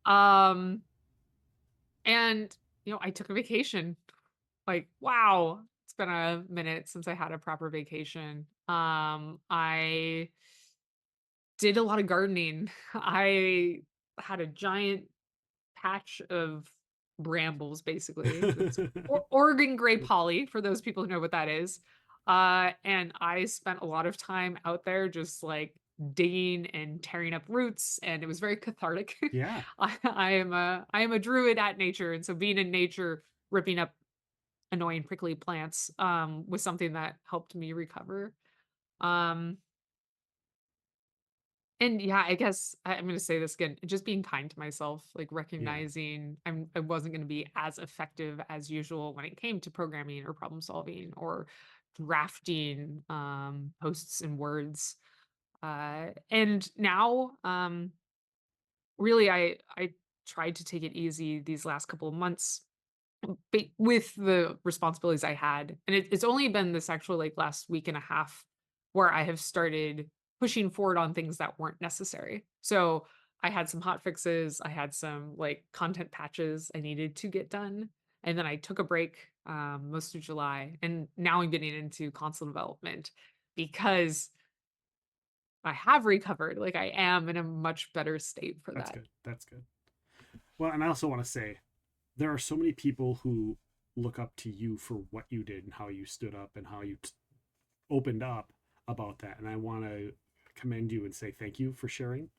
Um, and I took a vacation. Like, wow, it's been a minute since I had a proper vacation. I did a lot of gardening. I had a giant patch of brambles, basically. It's Oregon gray polly, for those people who know what that is. And I spent a lot of time out there just like digging and tearing up roots, and it was very cathartic. Yeah. I am a druid at nature, and so being in nature, ripping up annoying prickly plants was something that helped me recover. Um, And yeah, I guess I'm gonna say this again, just being kind to myself, like Yeah. recognizing I wasn't gonna be as effective as usual when it came to programming or problem solving or drafting posts and words. And now really I tried to take it easy these last couple of months with the responsibilities I had, and it's only been this actually like last week and a half where I have started pushing forward on things that weren't necessary. So I had some hot fixes, I had some like content patches I needed to get done, and then I took a break most of July, and now I'm getting into console development because I have recovered. Like I am in a much better state for That's that. good. That's good. Well, and I also want to say there are so many people who look up to you for what you did and how you stood up and how you opened up about that. And I want to commend you and say thank you for sharing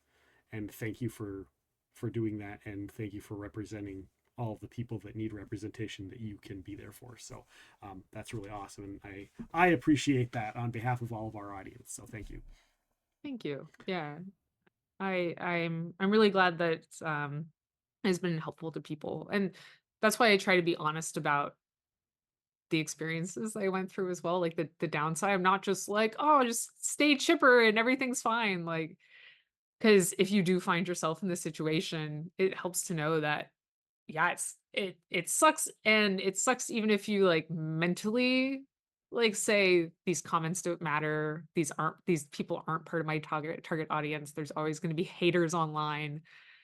and thank you for doing that and thank you for representing all of the people that need representation that you can be there for. So that's really awesome, and I appreciate that on behalf of all of our audience. So thank you. Thank you. Yeah. I'm really glad that has been helpful to people. And that's why I try to be honest about the experiences I went through as well, like the downside. I'm not just like, oh, just stay chipper and everything's fine. Like, because if you do find yourself in this situation, it helps to know that yeah, it sucks, and it sucks even if you, like, mentally, like, say, "These comments don't matter, these people aren't part of my target audience, there's always gonna be haters online."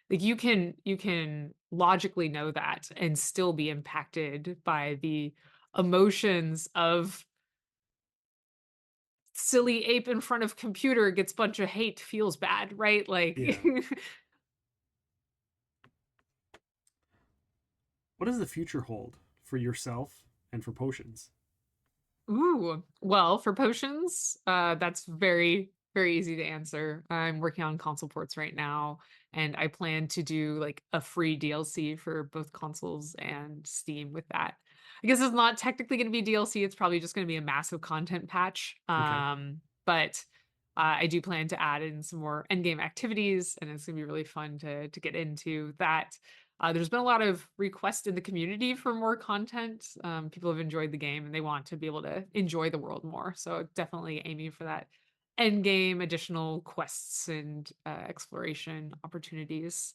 Like, you can logically know that and still be impacted by the emotions of silly ape in front of computer gets bunch of hate feels bad, right? Like, Yeah. What does the future hold for yourself and for potions? ooh, well, for potions, that's very, very easy to answer. I'm working on console ports right now, and I plan to do like a free DLC for both consoles and Steam with that. I guess it's not technically going to be DLC, it's probably just going to be a massive content patch. Okay. But I do plan to add in some more endgame activities, and it's going to be really fun to get into that. There's been a lot of requests in the community for more content. People have enjoyed the game and they want to be able to enjoy the world more. So definitely aiming for that end game, additional quests and exploration opportunities.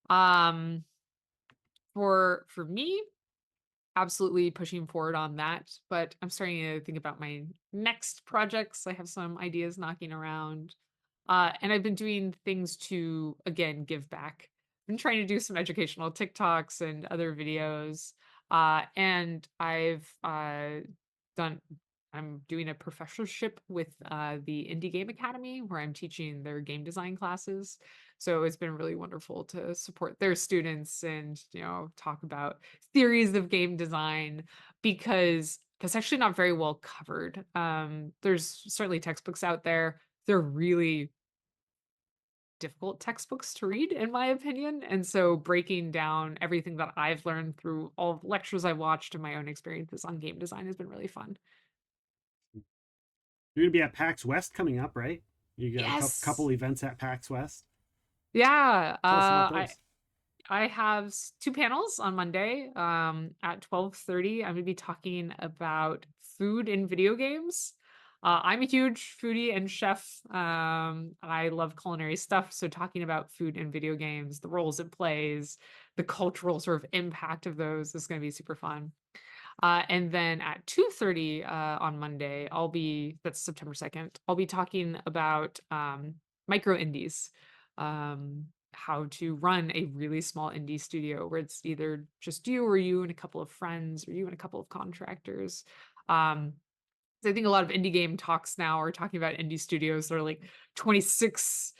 Um, for me, absolutely pushing forward on that. But I'm starting to think about my next projects. I have some ideas knocking around. And I've been doing things to, again, give back. I've been trying to do some educational TikToks and other videos. And done, I'm doing a professorship with the Indie Game Academy where I'm teaching their game design classes. So it's been really wonderful to support their students and, talk about theories of game design because that's actually not very well covered. There's certainly textbooks out there. They're really difficult textbooks to read, in my opinion. And so breaking down everything that I've learned through all the lectures I've watched and my own experiences on game design has been really fun. You're gonna be at PAX West coming up, right? You got a Yes. couple events at PAX West. Yeah. Tell us about I those. I have two panels on Monday at 12:30. I'm going to be talking about food in video games. I'm a huge foodie and chef. I love culinary stuff. So, talking about food in video games, the roles it plays, the cultural sort of impact of those is going to be super fun. And then at 2:30 on Monday, that's September 2nd, I'll be talking about micro indies, how to run a really small indie studio where it's either just you or you and a couple of friends or you and a couple of contractors. Um, so I think a lot of indie game talks now are talking about indie studios that are like 26,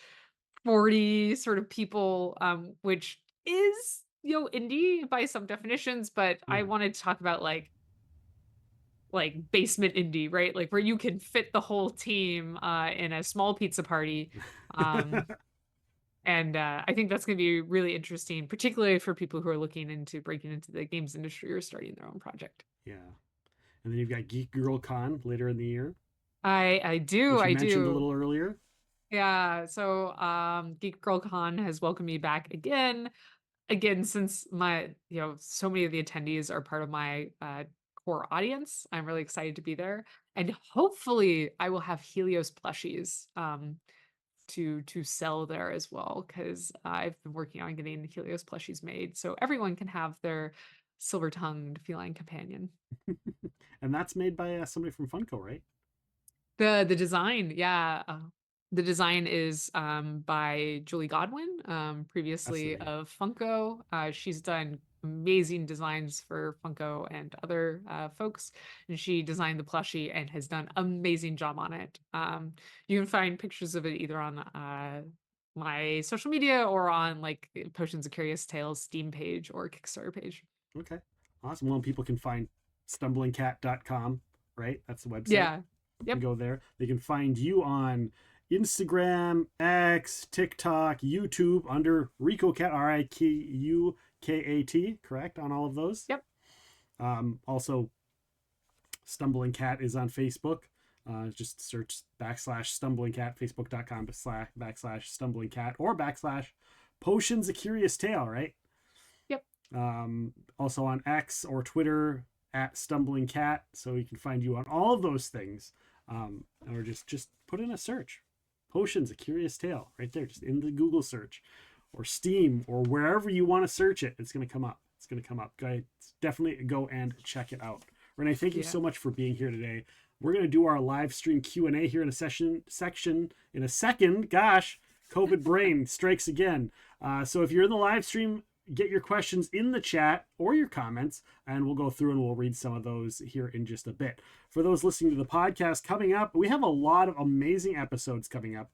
40 sort of people, which is, indie by some definitions, but I Yeah. wanted to talk about like basement indie, right? Like where you can fit the whole team in a small pizza party. Um, and I think that's going to be really interesting, particularly for people who are looking into breaking into the games industry or starting their own project. Yeah. And then you've got Geek Girl Con later in the year, I do, which you I mentioned a do. little earlier. Yeah. So Geek Girl Con has welcomed me back again, since so many of the attendees are part of my core audience. I'm really excited to be there. And hopefully I will have Helios plushies. To sell there as well because I've been working on getting Helios plushies made so everyone can have their silver-tongued feline companion. And that's made by somebody from Funko, right? The design, yeah, the design is by Julie Godwin, That's the previously name. of Funko. She's done amazing designs for Funko and other folks, and she designed the plushie and has done amazing job on it. You can find pictures of it either on my social media or on like Potions of Curious Tales Steam page or Kickstarter page. Okay. Awesome. Well, people can find stumblingcat.com, right? That's the website. Yeah. You Yep. go there. They can find you on Instagram, X, TikTok, YouTube under Rico Cat, RIKUKAT, correct? On all of those. Yep. Also, Stumbling Cat is on Facebook. Just search /Stumbling Cat, facebook.com /Stumbling Cat or /Potions a Curious Tale, right? Yep. Also on X or Twitter at Stumbling Cat, so you can find you on all of those things. Or just put in a search, Potions a Curious Tale, right there, just in the Google search, or Steam, or wherever you want to search it. It's gonna come up. It's gonna come up. Guys, definitely go and check it out. Renee, thank you Yeah. so much for being here today. We're gonna do our live stream Q&A here in a section in a second. Gosh, COVID brain strikes again. So if you're in the live stream, get your questions in the chat or your comments, and we'll go through and we'll read some of those here in just a bit. For those listening to the podcast, coming up, we have a lot of amazing episodes coming up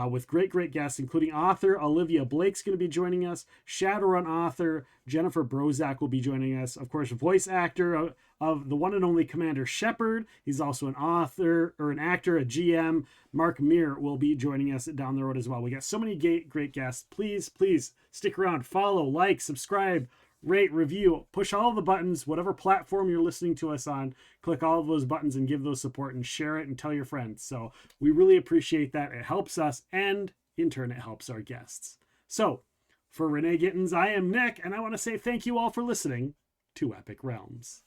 with great guests, including author Olivia Blake's going to be joining us, Shadowrun author Jennifer Brozak will be joining us, of course, voice actor of the one and only Commander Shepard. He's also an author or an actor, a GM. Mark Meir will be joining us down the road as well. We got so many great guests. Please stick around, follow, like, subscribe, rate, review, push all the buttons, whatever platform you're listening to us on, click all of those buttons and give those support and share it and tell your friends. So we really appreciate that. It helps us, and in turn, it helps our guests. So for Renee Gittins, I am Nick, and I want to say thank you all for listening to Epic Realms.